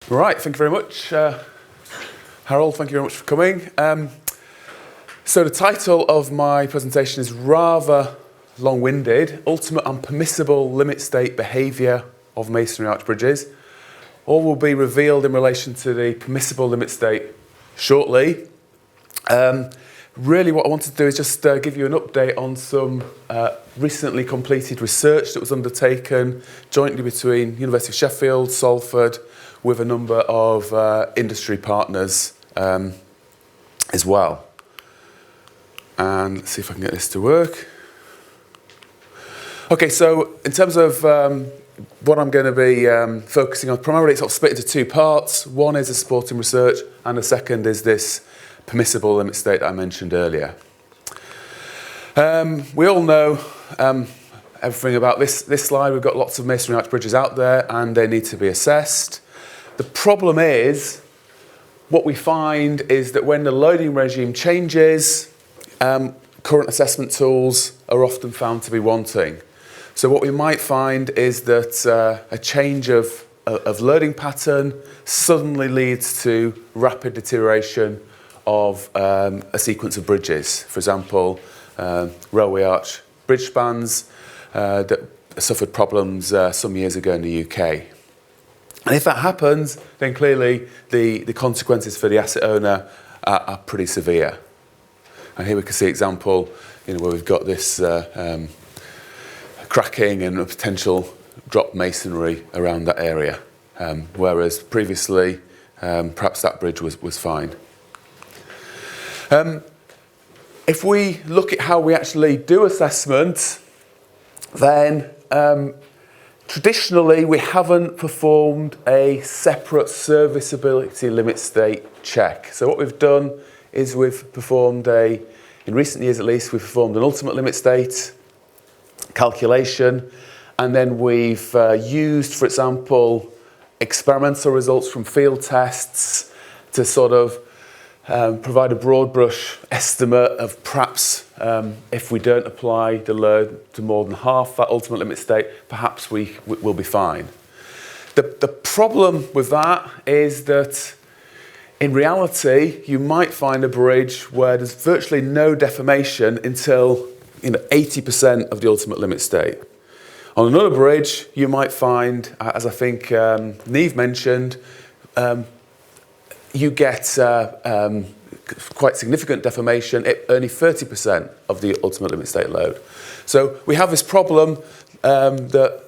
Right, thank you very much. Harold, thank you very much for coming. So the title of my presentation is rather long-winded, Ultimate and Permissible Limit State Behaviour of Masonry Arch Bridges. All will be revealed in relation to the permissible limit state shortly. Really what I wanted to do is just give you an update on some recently completed research that was undertaken jointly between University of Sheffield, Salford, with a number of industry partners as well. And let's see if I can get this to work. Okay, so in terms of what I'm going to be focusing on, primarily it's sort of split into two parts. One is the supporting research, and the second is this permissible limit state that I mentioned earlier. We all know everything about this slide. We've got lots of masonry arch bridges out there, and they need to be assessed. The problem is, what we find is that when the loading regime changes, current assessment tools are often found to be wanting. So what we might find is that a change of loading pattern suddenly leads to rapid deterioration of a sequence of bridges. For example, railway arch bridge spans that suffered problems some years ago in the UK. And if that happens, then clearly the consequences for the asset owner are pretty severe. And here we can see an example, where we've got this cracking and a potential drop masonry around that area, whereas previously perhaps that bridge was fine. If we look at how we actually do assessment, then traditionally we haven't performed a separate serviceability limit state check. So what we've done is we've performed in recent years at least, we've performed an ultimate limit state calculation, and then we've used, for example, experimental results from field tests to sort of provide a broad brush estimate of perhaps if we don't apply the load to more than half that ultimate limit state, perhaps we will be fine. The problem with that is that in reality, you might find a bridge where there's virtually no deformation until 80% of the ultimate limit state. On another bridge, you might find, as I think Neve mentioned, you get quite significant deformation at only 30% of the ultimate limit state load. So we have this problem that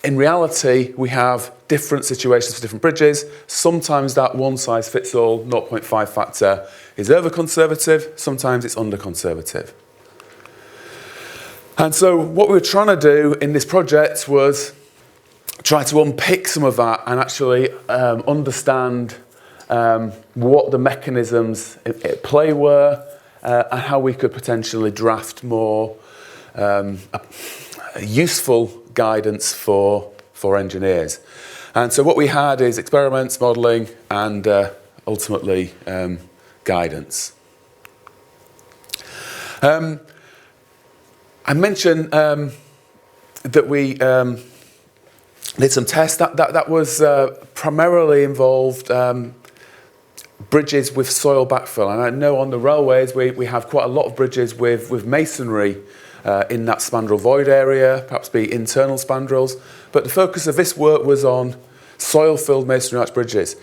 in reality we have different situations for different bridges. Sometimes that one-size-fits-all 0.5 factor is over-conservative, sometimes it's under-conservative. And so what we were trying to do in this project was try to unpick some of that and actually understand what the mechanisms at play were and how we could potentially draft more useful guidance for engineers. And so what we had is experiments, modelling, and ultimately guidance. I mentioned that we did some tests. That was primarily involved bridges with soil backfill. And I know on the railways we have quite a lot of bridges with masonry in that spandrel void area, perhaps be internal spandrels. But the focus of this work was on soil-filled masonry arch bridges.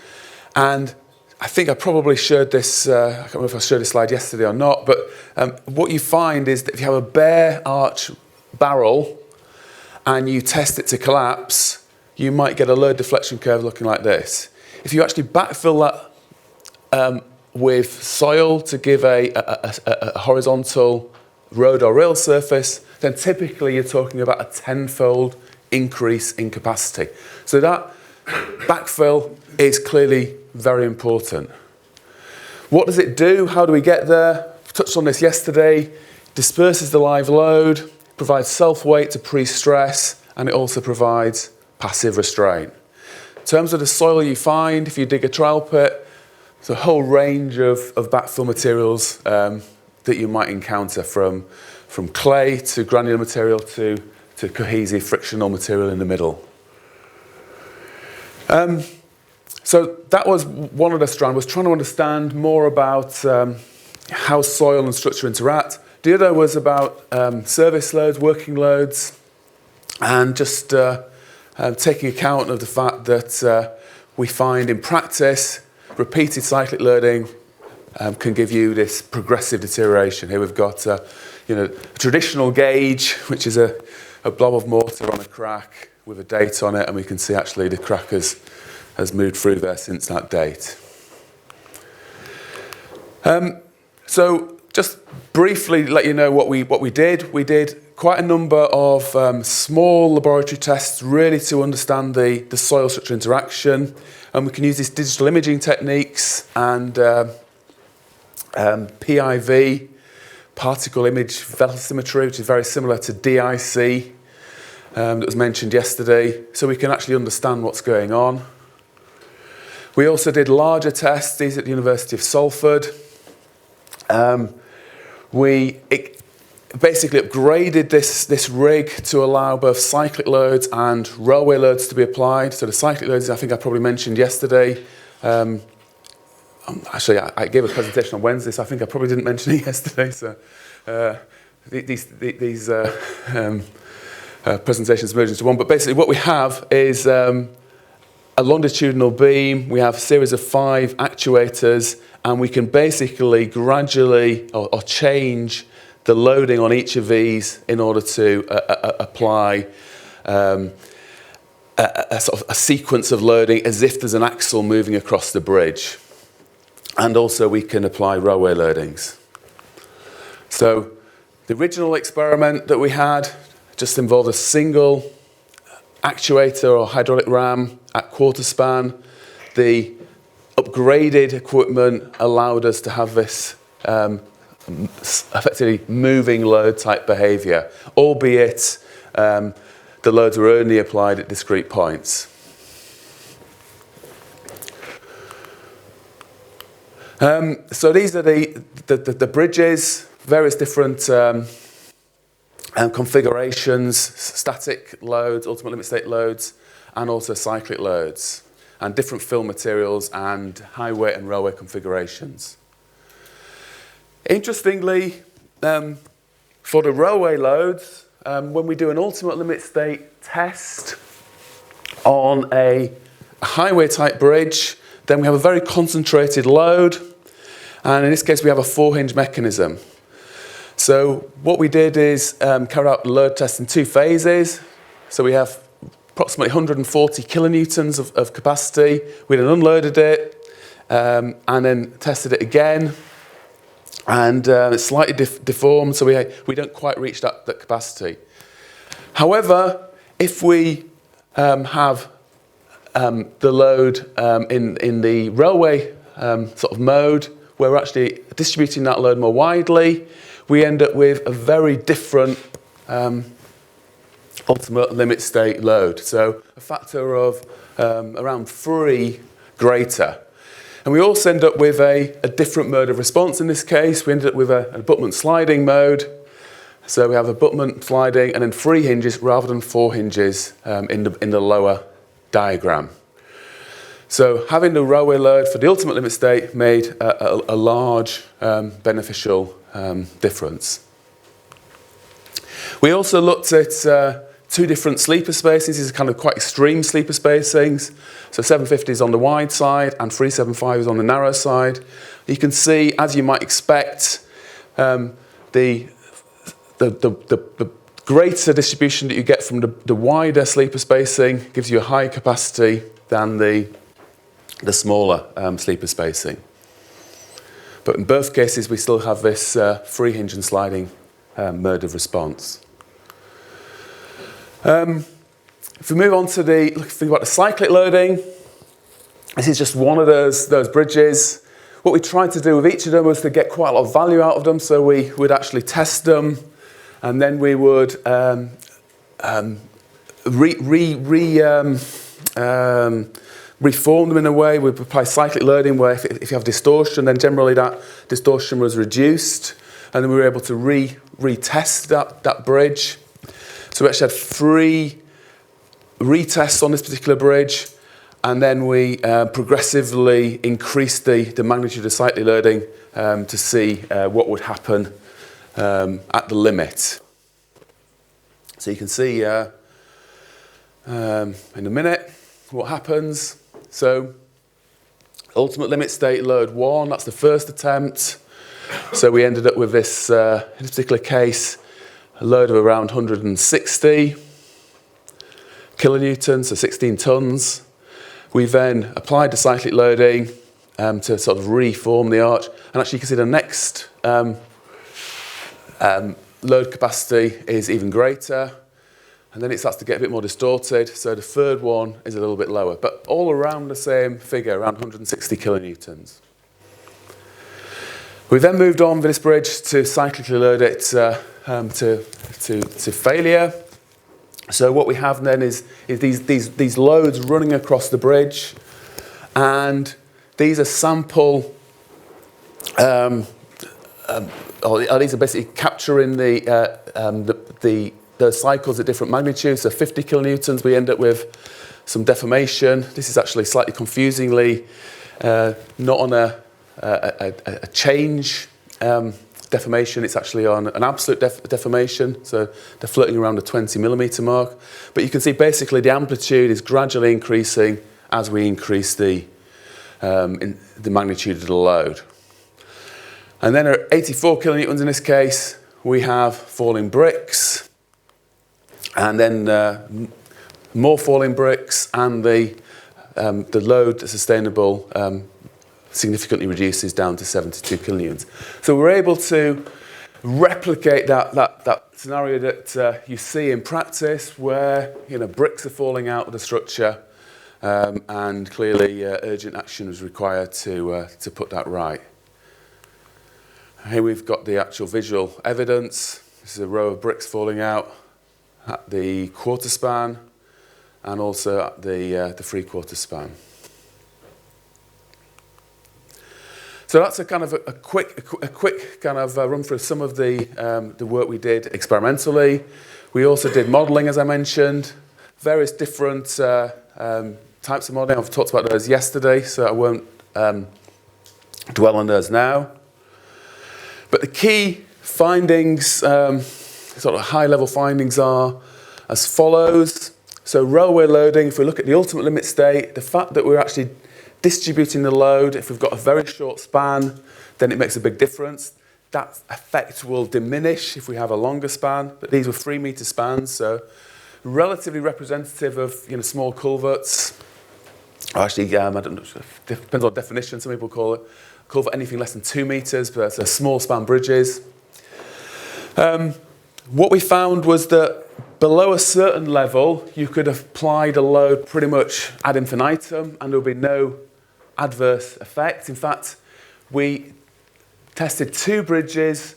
And I think I probably showed this, I can't remember if I showed this slide yesterday or not, but what you find is that if you have a bare arch barrel and you test it to collapse, you might get a load deflection curve looking like this. If you actually backfill that with soil to give a horizontal road or rail surface, then typically you're talking about a 10-fold increase in capacity. So that backfill is clearly very important. What does it do? How do we get there? I touched on this yesterday. Disperses the live load, provides self-weight to pre-stress, and it also provides passive restraint. In terms of the soil you find, if you dig a trial pit, there's a whole range of backfill materials that you might encounter, from clay to granular material to cohesive frictional material in the middle. So that was one of the strands, was trying to understand more about how soil and structure interact. The other was about service loads, working loads, and just taking account of the fact that we find in practice repeated cyclic loading can give you this progressive deterioration. Here we've got a traditional gauge, which is a blob of mortar on a crack with a date on it, and we can see actually the crack has moved through there since that date. So just briefly let you know what we did. We did quite a number of small laboratory tests really to understand the soil structure interaction, and we can use these digital imaging techniques and PIV, particle image velocimetry, which is very similar to DIC that was mentioned yesterday, so we can actually understand what's going on. We also did larger tests, these at the University of Salford. We basically upgraded this rig to allow both cyclic loads and railway loads to be applied. So the cyclic loads, I think I probably mentioned yesterday. Actually, I gave a presentation on Wednesday, so I think I probably didn't mention it yesterday. So these presentations merge into one. But basically what we have is a longitudinal beam. We have a series of 5 actuators, and we can basically gradually or change the loading on each of these in order to apply a sort of a sequence of loading as if there's an axle moving across the bridge. And also we can apply railway loadings. So the original experiment that we had just involved a single actuator or hydraulic ram at quarter span. The upgraded equipment allowed us to have this effectively moving load type behaviour, albeit the loads were only applied at discrete points. So these are the bridges, various different configurations, static loads, ultimate limit state loads, and also cyclic loads, and different fill materials and highway and railway configurations. Interestingly, for the railway loads, when we do an ultimate limit state test on a highway type bridge, then we have a very concentrated load, and in this case we have a 4-hinge mechanism. So what we did is carry out the load test in 2 phases. So we have approximately 140 kilonewtons of capacity. We then unloaded it and then tested it again, and it's slightly deformed, so we don't quite reach that capacity. However, if we have the load in the railway sort of mode, where we're actually distributing that load more widely, we end up with a very different ultimate limit state load. So a factor of around 3 greater. And we also end up with a different mode of response in this case. We ended up with an abutment sliding mode. So we have abutment sliding and then 3 hinges rather than 4 hinges in the lower diagram. So having the railway load for the ultimate limit state made a large beneficial difference. We also looked at 2 different sleeper spaces. These are kind of quite extreme sleeper spacings. So 750 is on the wide side and 375 is on the narrow side. You can see, as you might expect, the greater distribution that you get from the wider sleeper spacing gives you a higher capacity than the smaller sleeper spacing. But in both cases, we still have this 3 hinge and sliding mode of response. If we move on to think about the cyclic loading, this is just one of those bridges. What we tried to do with each of them was to get quite a lot of value out of them, so we would actually test them, and then we would reform them in a way. We apply cyclic loading where if you have distortion, then generally that distortion was reduced, and then we were able to retest that bridge. So we actually had 3 retests on this particular bridge, And then we progressively increased the magnitude of cyclic loading to see what would happen at the limit. So you can see in a minute what happens. So ultimate limit state load 1, that's the first attempt. So we ended up with this, in this particular case, a load of around 160 kilonewtons, so 16 tons. We then applied the cyclic loading to sort of reform the arch. And actually you can see the next load capacity is even greater. And then it starts to get a bit more distorted. So the third one is a little bit lower, but all around the same figure, around 160 kilonewtons. We then moved on with this bridge to cyclically load it to failure. So what we have then is these loads running across the bridge, and these are sample. These are basically capturing the cycles at different magnitudes. So 50 kilonewtons, we end up with some deformation. This is actually slightly confusingly not on a change deformation. It's actually on an absolute deformation. So they're floating around the 20 millimeter mark. But you can see basically the amplitude is gradually increasing as we increase the magnitude of the load. And then at 84 kilonewtons in this case, we have falling bricks, and then more falling bricks, and the load sustainable significantly reduces down to 72 kilonewtons. So we're able to replicate that scenario that you see in practice, where bricks are falling out of the structure, and clearly urgent action was required to put that right. Here we've got the actual visual evidence. This is a row of bricks falling out at the quarter span and also at the 3/4 span. So that's a kind of a quick kind of run through some of the work we did experimentally. We also did modelling, as I mentioned, various different types of modelling. I've talked about those yesterday, so I won't dwell on those now. But the key findings, sort of high-level findings, are as follows. So railway loading, if we look at the ultimate limit state, the fact that we're actually distributing the load, if we've got a very short span, then it makes a big difference. That effect will diminish if we have a longer span, but these were 3-meter spans, so relatively representative of small culverts. Actually, I don't know, depends on definition, some people call it. Culvert anything less than 2 meters, but that's a small span bridges. What we found was that below a certain level, you could apply the load pretty much ad infinitum, and there would be no adverse effect. In fact, we tested 2 bridges,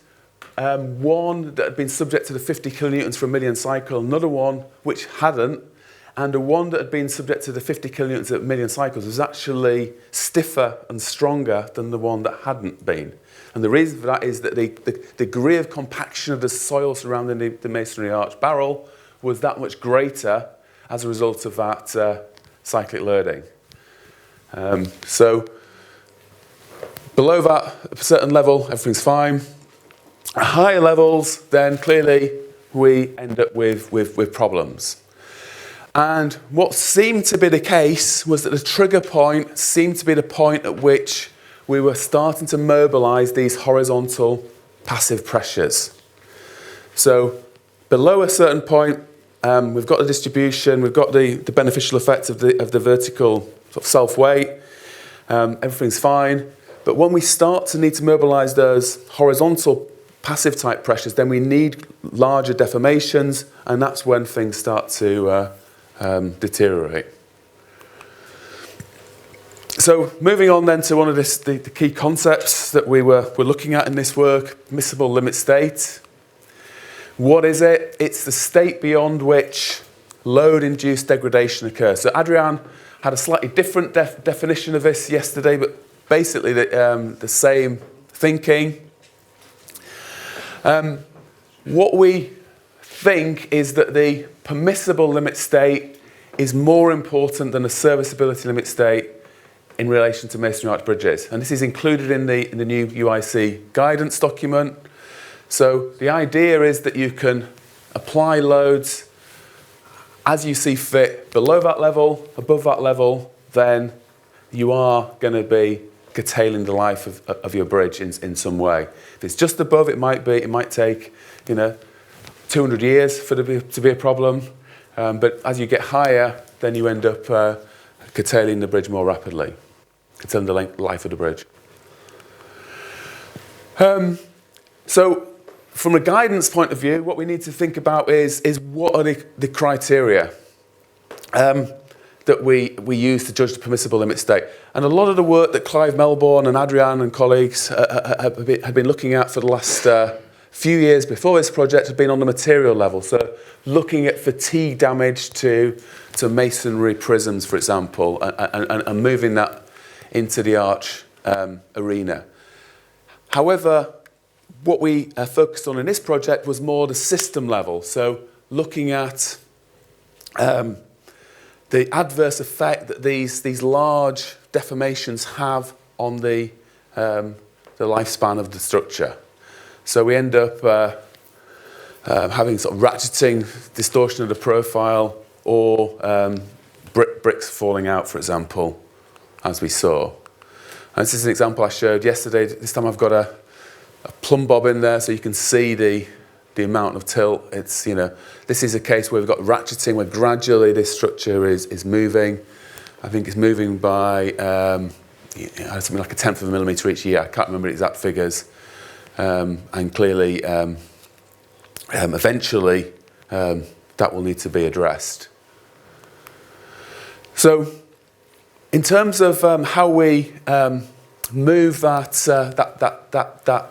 one that had been subject to the 50 kilonewtons for a million cycle, another one which hadn't, and the one that had been subject to the 50 kilonewtons at a million cycles was actually stiffer and stronger than the one that hadn't been. And the reason for that is that the degree of compaction of the soil surrounding the masonry arch barrel was that much greater as a result of that cyclic loading. So below that, a certain level, everything's fine. At higher levels, then clearly we end up with problems. And what seemed to be the case was that the trigger point seemed to be the point at which we were starting to mobilise these horizontal passive pressures. So below a certain point, we've got the distribution, we've got the beneficial effects of the vertical sort of self-weight, everything's fine. But when we start to need to mobilise those horizontal passive type pressures, then we need larger deformations, and that's when things start to deteriorate. So moving on then to one of the key concepts that we were looking at in this work, permissible limit state. What is it? It's the state beyond which load-induced degradation occurs. So Adrian had a slightly different definition of this yesterday, but basically the same thinking. What we think is that the permissible limit state is more important than a serviceability limit state in relation to masonry arch bridges. And this is included in the new UIC guidance document. So the idea is that you can apply loads as you see fit below that level, above that level, then you are going to be curtailing the life of your bridge in some way. If it's just above, it might take 200 years for it to be a problem. But as you get higher, then you end up curtailing the bridge more rapidly, curtailing the life of the bridge. So from a guidance point of view, what we need to think about is what are the criteria that we use to judge the permissible limit state. And a lot of the work that Clive Melbourne and Adrian and colleagues have been looking at for the last few years before this project has been on the material level. So looking at fatigue damage to masonry prisms, for example, and moving that into the arch arena. However, what we focused on in this project was more the system level. So looking at the adverse effect that these large deformations have on the lifespan of the structure. So we end up having sort of ratcheting, distortion of the profile, or bricks falling out, for example, as we saw. And this is an example I showed yesterday. This time I've got a plumb bob in there so you can see the amount of tilt. It's, this is a case where we've got ratcheting, where gradually this structure is moving. I think it's moving by something like 1/10 of a millimetre each year. I can't remember the exact figures. And clearly, eventually, that will need to be addressed. So, in terms of how we move that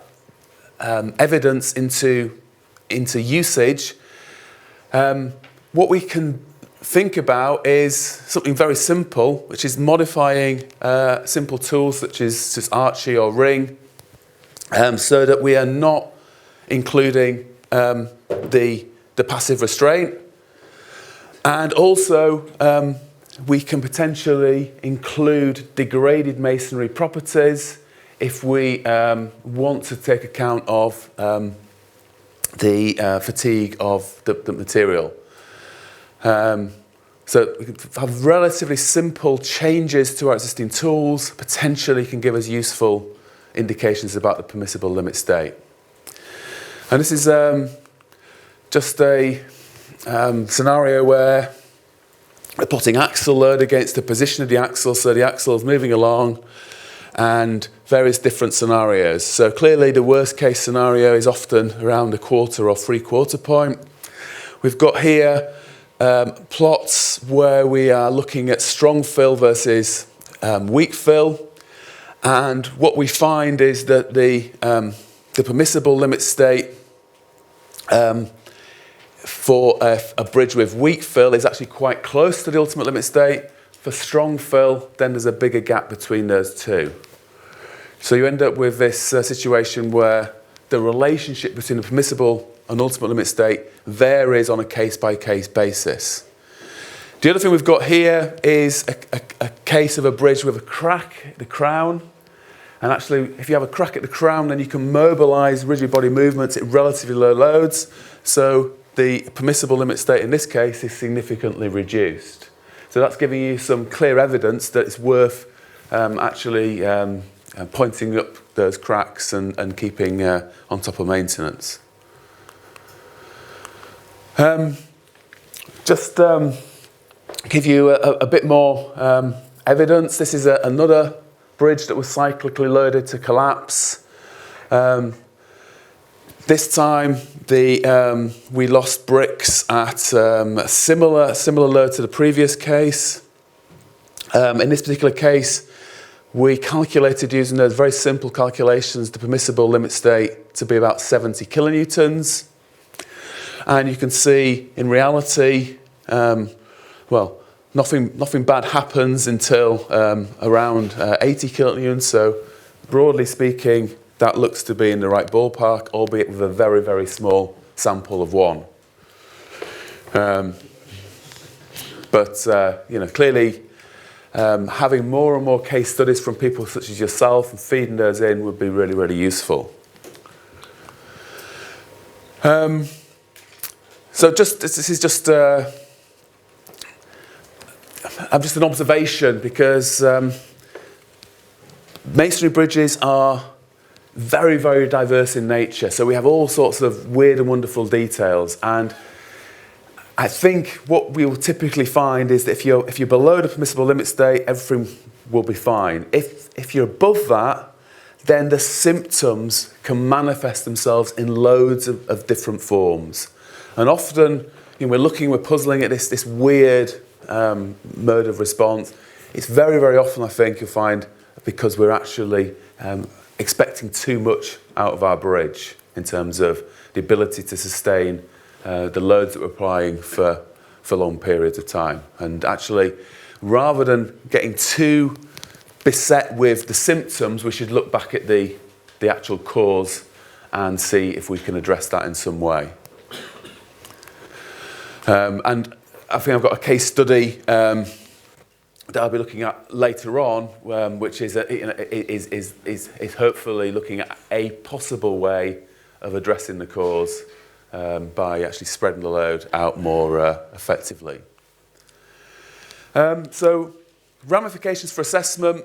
evidence into usage, what we can think about is something very simple, which is modifying simple tools such as just archy or ring, so that we are not including the passive restraint, and also we can potentially include degraded masonry properties if we want to take account of the fatigue of the material. So we can have relatively simple changes to our existing tools, potentially can give us useful indications about the permissible limit state. And this is just a scenario where we're putting axle load against the position of the axle, so the axle is moving along, and various different scenarios. So clearly the worst case scenario is often around a 1/4 or 3/4 point. We've got here plots where we are looking at strong fill versus weak fill, and what we find is that the permissible limit state for a bridge with weak fill is actually quite close to the ultimate limit state. For strong fill, then there's a bigger gap between those two. So you end up with this situation where the relationship between the permissible and ultimate limit state varies on a case-by-case basis. The other thing we've got here is a case of a bridge with a crack at the crown. And actually, if you have a crack at the crown, then you can mobilise rigid body movements at relatively low loads. So the permissible limit state in this case is significantly reduced. So that's giving you some clear evidence that it's worth actually pointing up those cracks and keeping on top of maintenance. Just give you a bit more evidence. This is another bridge that was cyclically loaded to collapse. This time we lost bricks at similar load to the previous case. In this particular case, we calculated using those very simple calculations the permissible limit state to be about 70 kilonewtons. And you can see in reality, nothing bad happens until around 80 kilonewtons. So broadly speaking, that looks to be in the right ballpark, albeit with a very, very small sample of one. But clearly, having more and more case studies from people such as yourself and feeding those in would be really, really useful. So this is just an observation, because masonry bridges are very, very diverse in nature. So we have all sorts of weird and wonderful details. And I think what we will typically find is that if you're below the permissible limit state, everything will be fine. If you're above that, then the symptoms can manifest themselves in loads of different forms. And often, we're puzzling at this weird mode of response. It's very, very often, I think, you'll find, because we're actually expecting too much out of our bridge in terms of the ability to sustain the loads that we're applying for long periods of time. And actually, rather than getting too beset with the symptoms, we should look back at the actual cause and see if we can address that in some way. And I think I've got a case study that I'll be looking at later on, which is hopefully looking at a possible way of addressing the cause by actually spreading the load out more effectively. So, ramifications for assessment.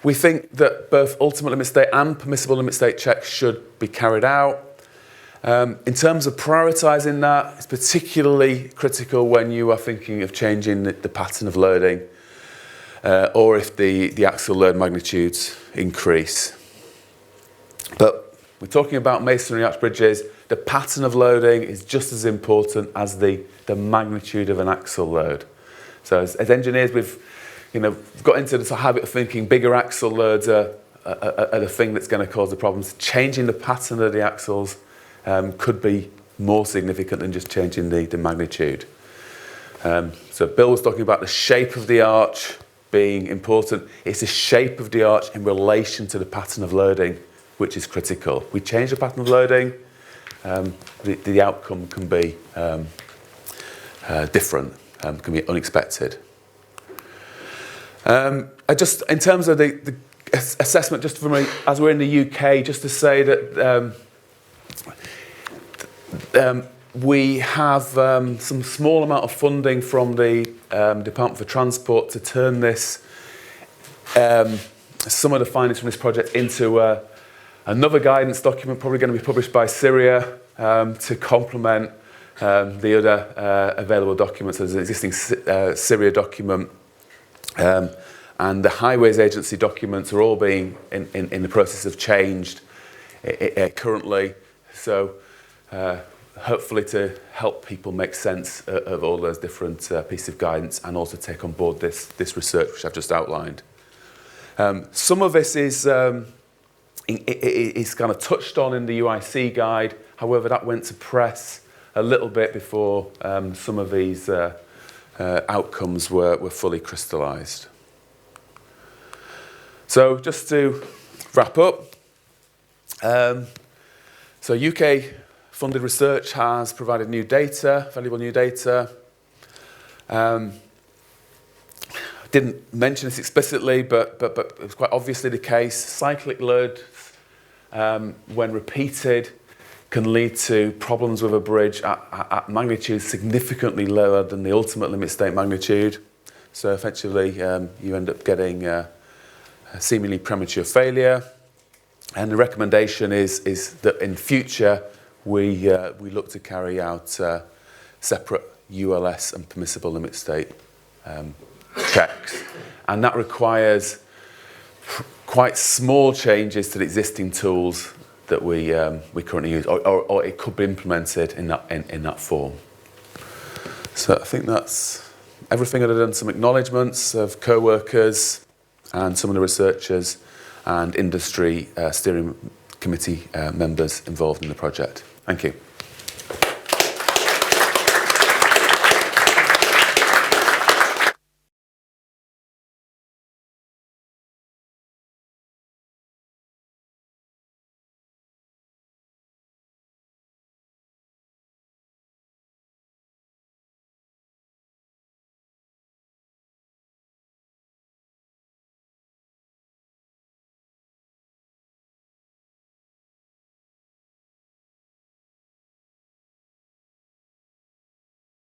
We think that both ultimate limit state and permissible limit state checks should be carried out. In terms of prioritising that, it's particularly critical when you are thinking of changing the pattern of loading or if the axial load magnitudes increase. But we're talking about masonry arch bridges. The pattern of loading is just as important as the magnitude of an axial load. So as engineers, we've got into the habit of thinking bigger axial loads are the thing that's going to cause the problems. Changing the pattern of the axles could be more significant than just changing the magnitude. So Bill was talking about the shape of the arch being important. It's the shape of the arch in relation to the pattern of loading which is critical. We change the pattern of loading, the outcome can be different, can be unexpected. In terms of the assessment, just for me, as we're in the UK, just to say that we have some small amount of funding from the Department for Transport to turn this, some of the findings from this project into another guidance document, probably going to be published by Syria to complement the other available documents. There's an existing Syria document, and the Highways Agency documents are all being in the process of changed currently. So hopefully to help people make sense of all those different pieces of guidance and also take on board this research which I've just outlined. Some of this is kind of touched on in the UIC guide. However, that went to press a little bit before some of these outcomes were fully crystallised. So just to wrap up, so UK funded research has provided new data, valuable new data. Didn't mention this explicitly, but it was quite obviously the case. Cyclic load, when repeated, can lead to problems with a bridge at magnitudes significantly lower than the ultimate limit state magnitude. So effectively, you end up getting a seemingly premature failure. And the recommendation is that in future, we look to carry out separate ULS and permissible limit state checks. And that requires quite small changes to the existing tools that we currently use, or it could be implemented in that form. So I think that's everything. Other than some acknowledgements of co-workers and some of the researchers and industry steering committee members involved in the project. Thank you.